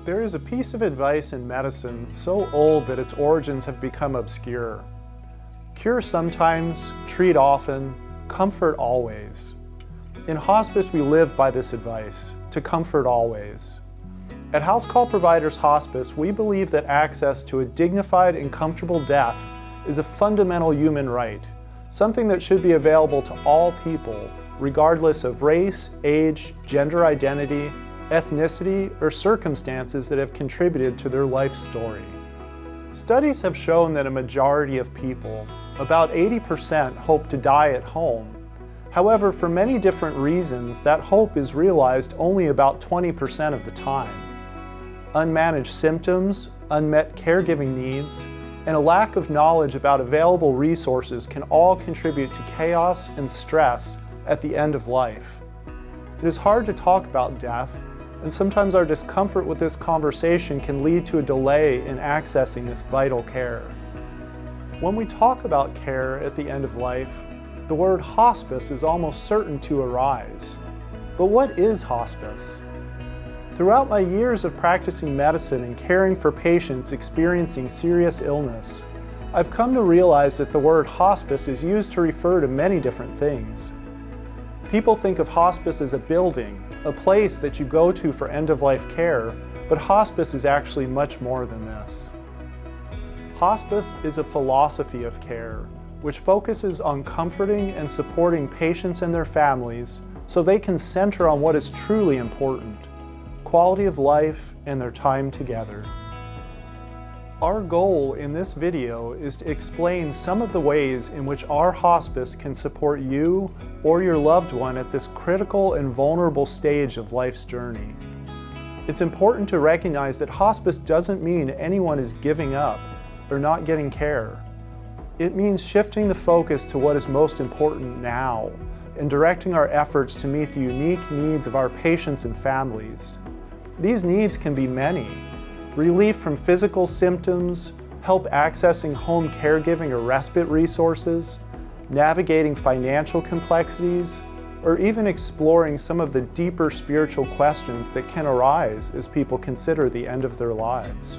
There is a piece of advice in medicine so old that its origins have become obscure. Cure sometimes, treat often, comfort always. In hospice, we live by this advice, to comfort always. At Housecall Providers Hospice, we believe that access to a dignified and comfortable death is a fundamental human right, something that should be available to all people, regardless of race, age, gender identity, ethnicity, or circumstances that have contributed to their life story. Studies have shown that a majority of people, about 80%, hope to die at home. However, for many different reasons, that hope is realized only about 20% of the time. Unmanaged symptoms, unmet caregiving needs, and a lack of knowledge about available resources can all contribute to chaos and stress at the end of life. It is hard to talk about death, and sometimes our discomfort with this conversation can lead to a delay in accessing this vital care. When we talk about care at the end of life, the word hospice is almost certain to arise. But what is hospice? Throughout my years of practicing medicine and caring for patients experiencing serious illness, I've come to realize that the word hospice is used to refer to many different things. People think of hospice as a building, a place that you go to for end-of-life care, but hospice is actually much more than this. Hospice is a philosophy of care, which focuses on comforting and supporting patients and their families so they can center on what is truly important: quality of life and their time together. Our goal in this video is to explain some of the ways in which our hospice can support you or your loved one at this critical and vulnerable stage of life's journey. It's important to recognize that hospice doesn't mean anyone is giving up or not getting care. It means shifting the focus to what is most important now and directing our efforts to meet the unique needs of our patients and families. These needs can be many: relief from physical symptoms, help accessing home caregiving or respite resources, navigating financial complexities, or even exploring some of the deeper spiritual questions that can arise as people consider the end of their lives.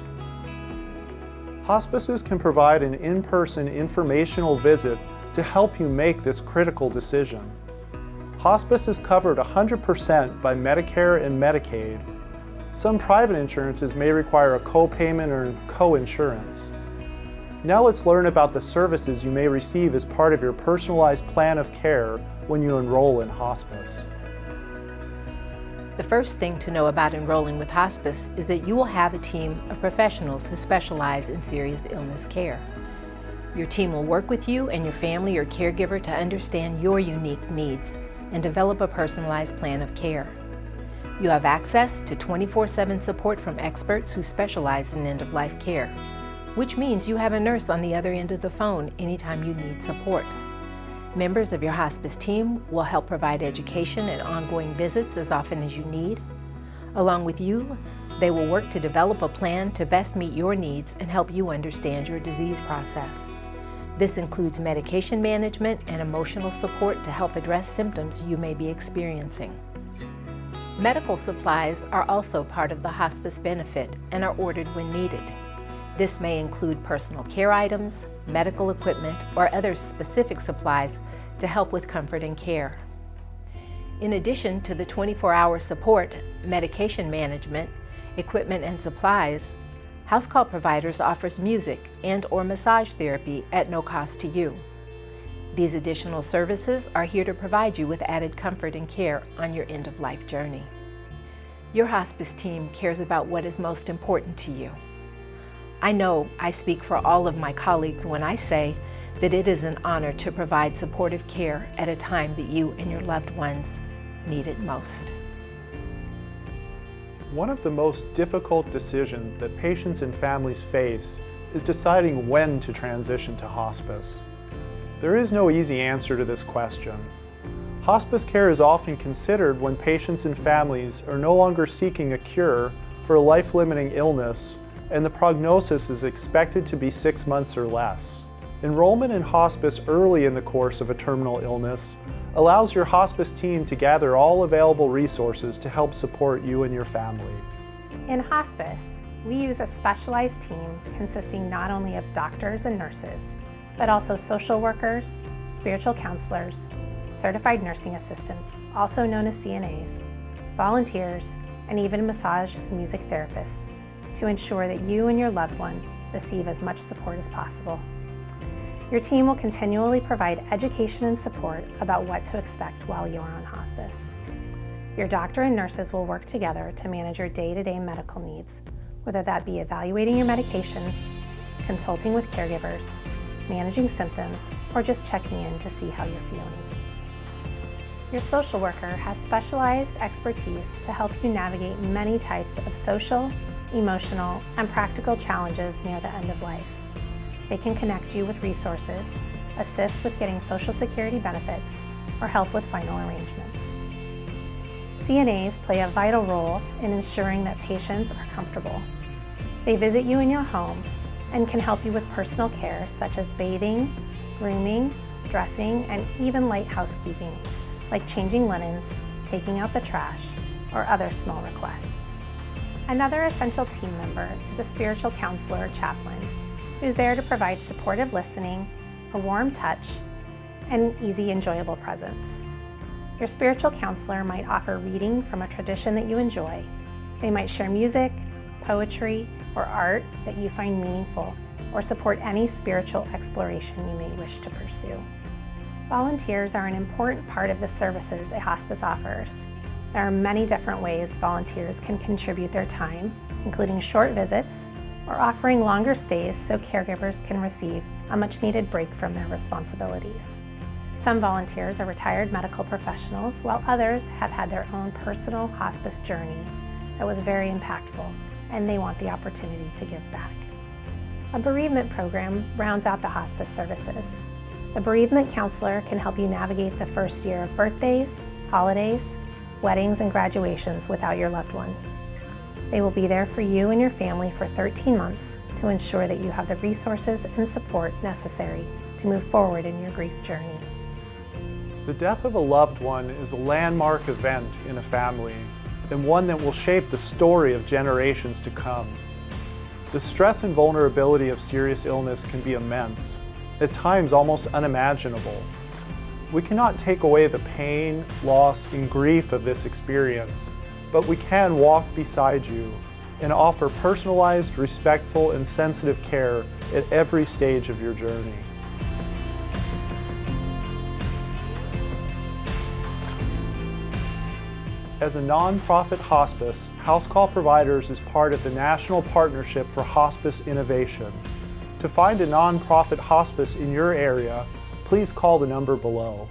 Hospices can provide an in-person informational visit to help you make this critical decision. Hospice is covered 100% by Medicare and Medicaid. Some private insurances may require a co-payment or co-insurance. Now let's learn about the services you may receive as part of your personalized plan of care when you enroll in hospice. The first thing to know about enrolling with hospice is that you will have a team of professionals who specialize in serious illness care. Your team will work with you and your family or caregiver to understand your unique needs and develop a personalized plan of care. You have access to 24/7 support from experts who specialize in end-of-life care, which means you have a nurse on the other end of the phone anytime you need support. Members of your hospice team will help provide education and ongoing visits as often as you need. Along with you, they will work to develop a plan to best meet your needs and help you understand your disease process. This includes medication management and emotional support to help address symptoms you may be experiencing. Medical supplies are also part of the hospice benefit and are ordered when needed. This may include personal care items, medical equipment, or other specific supplies to help with comfort and care. In addition to the 24-hour support, medication management, equipment, and supplies, Housecall Providers offers music and/or massage therapy at no cost to you. These additional services are here to provide you with added comfort and care on your end-of-life journey. Your hospice team cares about what is most important to you. I know I speak for all of my colleagues when I say that it is an honor to provide supportive care at a time that you and your loved ones need it most. One of the most difficult decisions that patients and families face is deciding when to transition to hospice. There is no easy answer to this question. Hospice care is often considered when patients and families are no longer seeking a cure for a life-limiting illness and the prognosis is expected to be 6 months or less. Enrollment in hospice early in the course of a terminal illness allows your hospice team to gather all available resources to help support you and your family. In hospice, we use a specialized team consisting not only of doctors and nurses, but also social workers, spiritual counselors, certified nursing assistants, also known as CNAs, volunteers, and even massage and music therapists to ensure that you and your loved one receive as much support as possible. Your team will continually provide education and support about what to expect while you're on hospice. Your doctor and nurses will work together to manage your day-to-day medical needs, whether that be evaluating your medications, consulting with caregivers, managing symptoms, or just checking in to see how you're feeling. Your social worker has specialized expertise to help you navigate many types of social, emotional, and practical challenges near the end of life. They can connect you with resources, assist with getting Social Security benefits, or help with final arrangements. CNAs play a vital role in ensuring that patients are comfortable. They visit you in your home and can help you with personal care such as bathing, grooming, dressing, and even light housekeeping, like changing linens, taking out the trash, or other small requests. Another essential team member is a spiritual counselor or chaplain who's there to provide supportive listening, a warm touch, and an easy, enjoyable presence. Your spiritual counselor might offer reading from a tradition that you enjoy. They might share music, poetry, or art that you find meaningful, or support any spiritual exploration you may wish to pursue. Volunteers are an important part of the services a hospice offers. There are many different ways volunteers can contribute their time, including short visits, or offering longer stays so caregivers can receive a much-needed break from their responsibilities. Some volunteers are retired medical professionals, while others have had their own personal hospice journey that was very impactful, and they want the opportunity to give back. A bereavement program rounds out the hospice services. The bereavement counselor can help you navigate the first year of birthdays, holidays, weddings, and graduations without your loved one. They will be there for you and your family for 13 months to ensure that you have the resources and support necessary to move forward in your grief journey. The death of a loved one is a landmark event in a family, and one that will shape the story of generations to come. The stress and vulnerability of serious illness can be immense, at times almost unimaginable. We cannot take away the pain, loss, and grief of this experience, but we can walk beside you and offer personalized, respectful, and sensitive care at every stage of your journey. As a nonprofit hospice, Housecall Providers is part of the National Partnership for Hospice Innovation. To find a nonprofit hospice in your area, please call the number below.